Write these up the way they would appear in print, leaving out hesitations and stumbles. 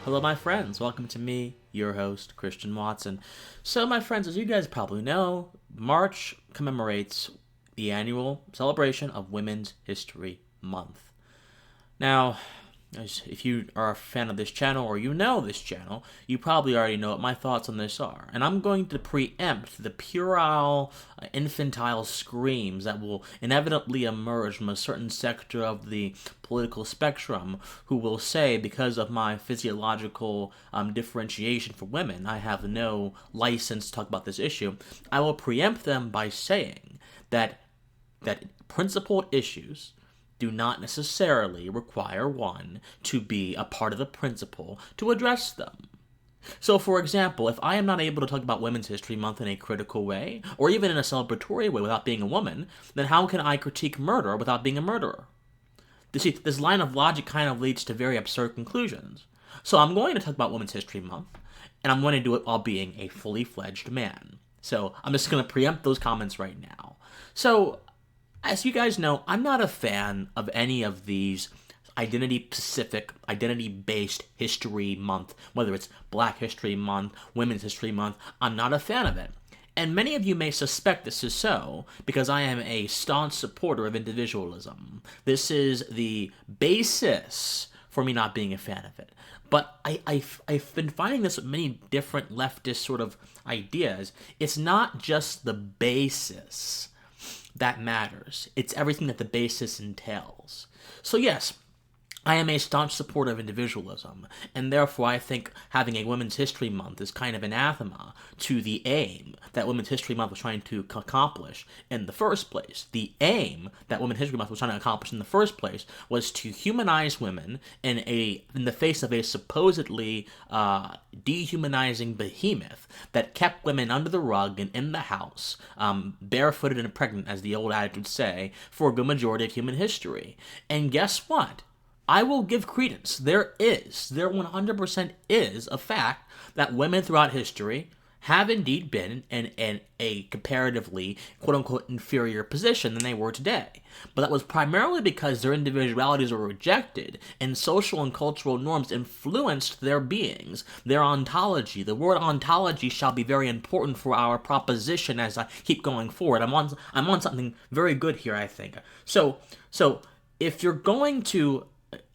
Hello, my friends. Welcome to me, your host, Christian Watson. So, my friends, as you guys probably know, March commemorates the annual celebration of Women's History Month. Now, if you are a fan of this channel or you know this channel, you probably already know what my thoughts on this are. And I'm going to preempt the puerile, infantile screams that will inevitably emerge from a certain sector of the political spectrum who will say, because of my physiological differentiation for women, I have no license to talk about this issue. I will preempt them by saying that principled issues do not necessarily require one to be a part of the principle to address them. So, for example, if I am not able to talk about Women's History Month in a critical way, or even in a celebratory way without being a woman, then how can I critique murder without being a murderer? You see, this line of logic kind of leads to very absurd conclusions. So I'm going to talk about Women's History Month, and I'm going to do it while being a fully fledged man. So I'm just going to preempt those comments right now. So, as you guys know, I'm not a fan of any of these identity-specific, identity-based history month, whether it's Black History Month, Women's History Month. I'm not a fan of it. And many of you may suspect this is so, because I am a staunch supporter of individualism. This is the basis for me not being a fan of it. But I've been finding this with many different leftist sort of ideas. It's not just the basis that matters. It's everything that the basis entails. So yes, I am a staunch supporter of individualism, and therefore I think having a Women's History Month is kind of anathema to the aim that Women's History Month was trying to accomplish in the first place. The aim that Women's History Month was trying to accomplish in the first place was to humanize women in the face of a supposedly dehumanizing behemoth that kept women under the rug and in the house, barefooted and pregnant, as the old adage would say, for a good majority of human history. And guess what? I will give credence. There 100% is a fact that women throughout history have indeed been in a comparatively, quote-unquote, inferior position than they were today. But that was primarily because their individualities were rejected, and social and cultural norms influenced their beings, their ontology. The word ontology shall be very important for our proposition as I keep going forward. I'm on something very good here, I think. So if you're going to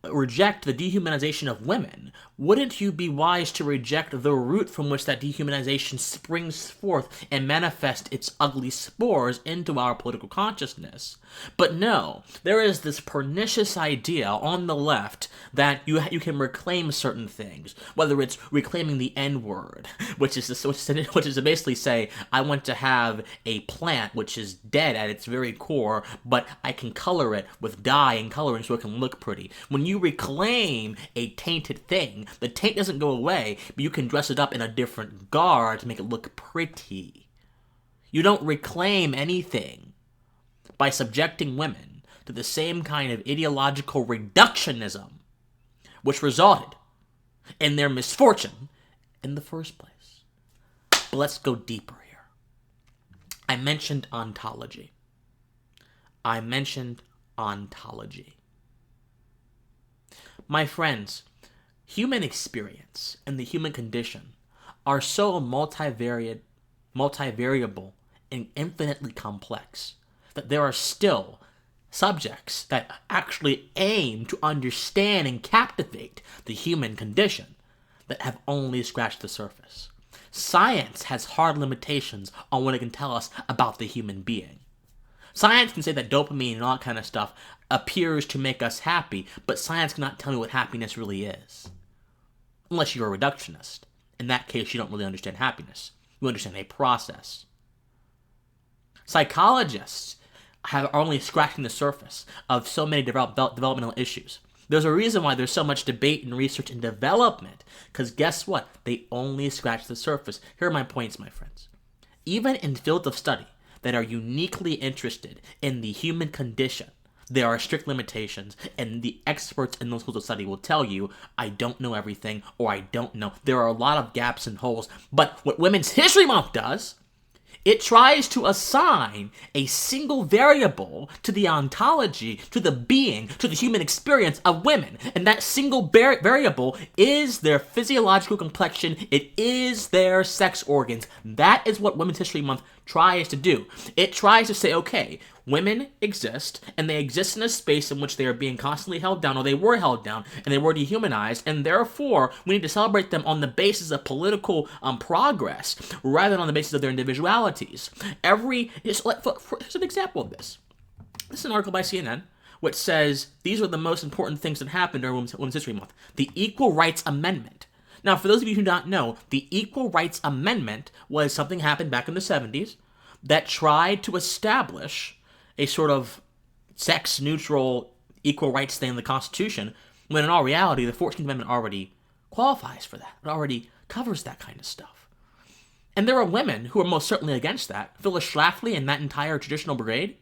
reject the dehumanization of women, wouldn't you be wise to reject the root from which that dehumanization springs forth and manifest its ugly spores into our political consciousness? But no, there is this pernicious idea on the left that you can reclaim certain things, whether it's reclaiming the N-word, which is to basically say, I want to have a plant which is dead at its very core, but I can color it with dye and coloring so it can look pretty. When you reclaim a tainted thing, the taint doesn't go away, but you can dress it up in a different garb to make it look pretty. You don't reclaim anything by subjecting women to the same kind of ideological reductionism which resulted in their misfortune in the first place. But let's go deeper here. I mentioned ontology. My friends, human experience and the human condition are so multivariable and infinitely complex that there are still subjects that actually aim to understand and captivate the human condition that have only scratched the surface. Science has hard limitations on what it can tell us about the human being. Science can say that dopamine and all that kind of stuff appears to make us happy, but science cannot tell me what happiness really is. Unless you're a reductionist. In that case, you don't really understand happiness. You understand a process. Psychologists are only scratching the surface of so many developmental issues. There's a reason why there's so much debate and research and development, because guess what? They only scratch the surface. Here are my points, my friends. Even in fields of study that are uniquely interested in the human condition, there are strict limitations, and the experts in those fields of study will tell you, I don't know everything, or I don't know. There are a lot of gaps and holes, but what Women's History Month does It tries to assign a single variable to the ontology, to the being, to the human experience of women. And that single variable is their physiological complexion. It is their sex organs. That is what Women's History Month tries to do. It tries to say, okay, women exist, and they exist in a space in which they are being constantly held down, or they were held down, and they were dehumanized, and therefore we need to celebrate them on the basis of political progress, rather than on the basis of their individualities. Here's an example of this. This is an article by CNN, which says these are the most important things that happened during Women's History Month. The Equal Rights Amendment. Now, for those of you who do not know, the Equal Rights Amendment was something that happened back in the 70s that tried to establish a sort of sex-neutral equal rights thing in the Constitution, when in all reality, the 14th Amendment already qualifies for that. It already covers that kind of stuff. And there are women who are most certainly against that. Phyllis Schlafly and that entire traditional brigade.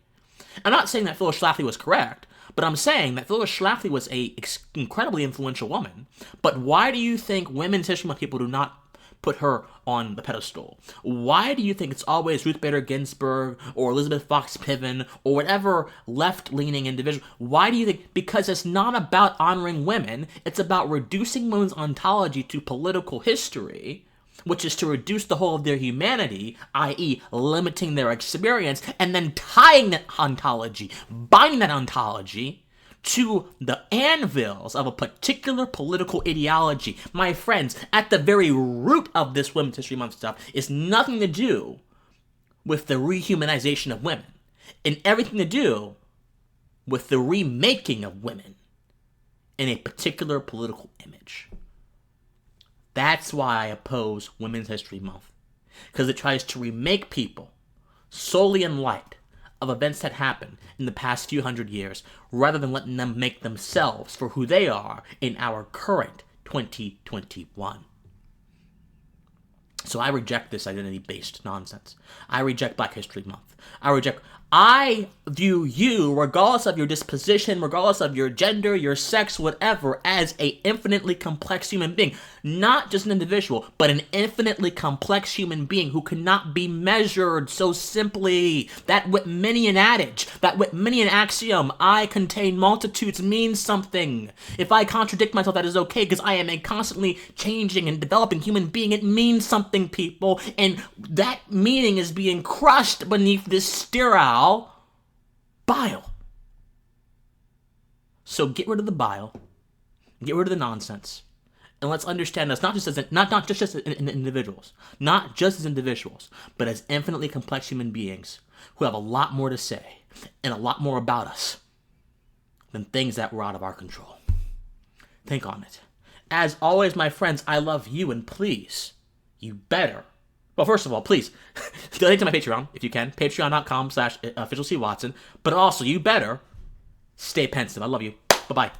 I'm not saying that Phyllis Schlafly was correct, but I'm saying that Phyllis Schlafly was an incredibly influential woman. But why do you think Women's History Month people do not put her on the pedestal? Why do you think it's always Ruth Bader Ginsburg or Elizabeth Fox Piven or whatever left-leaning individual? Why do you think? Because it's not about honoring women. It's about reducing women's ontology to political history, which is to reduce the whole of their humanity, i.e. limiting their experience, and then tying that ontology, binding that ontology to the anvils of a particular political ideology. My friends, at the very root of this Women's History Month stuff is nothing to do with the rehumanization of women, and everything to do with the remaking of women in a particular political image. That's why I oppose Women's History Month, because it tries to remake people solely in light of events that happened in the past few hundred years, rather than letting them make themselves for who they are in our current 2021. So I reject this identity-based nonsense. I reject Black History Month. I view you, regardless of your disposition, regardless of your gender, your sex, whatever, as an infinitely complex human being. Not just an individual, but an infinitely complex human being who cannot be measured so simply. That Whitmanian adage, that Whitmanian axiom, I contain multitudes, means something. If I contradict myself, that is okay, because I am a constantly changing and developing human being. It means something, people, and that meaning is being crushed beneath this sterile bile. So get rid of the bile, get rid of the nonsense, and let's understand us not just as individuals, not just as individuals, but as infinitely complex human beings who have a lot more to say and a lot more about us than things that were out of our control. Think on it. As always, my friends, I love you, and please, you better. Well, first of all, please donate to my Patreon if you can. Patreon.com/officialcwatson. But also, you better stay pensive. I love you. Bye-bye.